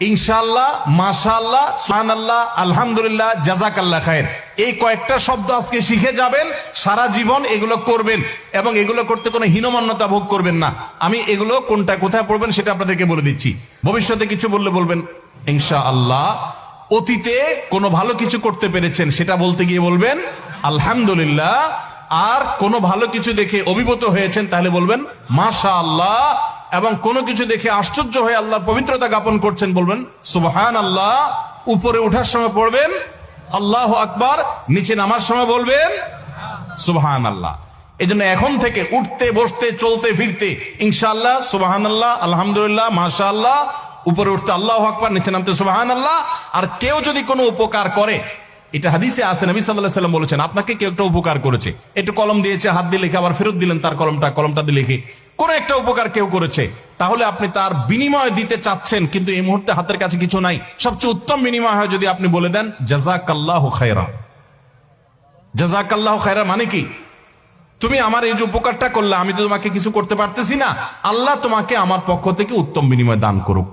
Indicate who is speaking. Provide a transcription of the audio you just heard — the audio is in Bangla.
Speaker 1: ইনশাআল্লাহ, মাশাআল্লাহ, সুবহানাল্লাহ, আলহামদুলিল্লাহ, জাযাকাল্লাহ খায়ের, এই কয়েকটা শব্দ আজকে শিখে যাবেন, সারা জীবন এগুলো করবেন এবং এগুলো করতে কোনো হীনমন্যতা ভোগ করবেন না। আমি এগুলো কোনটা কোথায় পড়বেন সেটা আপনাদেরকে বলে দিচ্ছি। ভবিষ্যতে কিছু বললে বলবেন ইনশাআল্লাহ। অতীতে কোনো ভালো কিছু করতে পেরেছেন সেটা বলতে গিয়ে বলবেন আলহামদুলিল্লাহ। আর কোনো ভালো কিছু দেখে অভিভূত হয়েছেন তাহলে বলবেন মাশাআল্লাহ। এবং কোনো কিছু দেখে আশ্চর্য হয়ে আল্লাহর পবিত্রতা জ্ঞাপন করছেন বলবেন সুবহানাল্লাহ। উপরে ওঠার সময় পড়বেন আল্লাহু আকবার, নিচে নামার সময় বলবেন সুবহানাল্লাহ। এই জন্য এখন থেকে উঠতে বসতে চলতে ফিরতে ইনশাআল্লাহ, সুবহানাল্লাহ, আলহামদুলিল্লাহ, মাশাআল্লাহ, উপরে উঠতে আল্লাহু আকবার, নিচে নামতে সুবহানাল্লাহ। আর কেউ যদি কোনো উপকার করে, এটা হাদিসে আছে, নবী সাল্লাল্লাহু আলাইহি ওয়াসাল্লাম বলেছেন, আপনাকে কেউ একটা উপকার করেছে, একটু কলম দিয়েছে, হাত দিয়ে লিখে আবার ফেরত দিলেন তার কলমটা দিয়ে লিখে, কোনো একটা উপকার কেউ করেছে, তাহলে আপনি তার বিনিময় দিতে চাচ্ছেন কিন্তু এই মুহূর্তে হাতের কাছে কিছু নাই। সবচেয়ে উত্তম বিনিময় হয় যদি আপনি বলে দেন জাযাকাল্লাহু খায়রা। জাযাকাল্লাহু খায়রা মানে কি? তুমি আমার এই যে উপকারটা করলে, আমি তো তোমাকে কিছু করতে পারতেছি না, আল্লাহ তোমাকে আমার পক্ষ থেকে উত্তম বিনিময় দান করুক।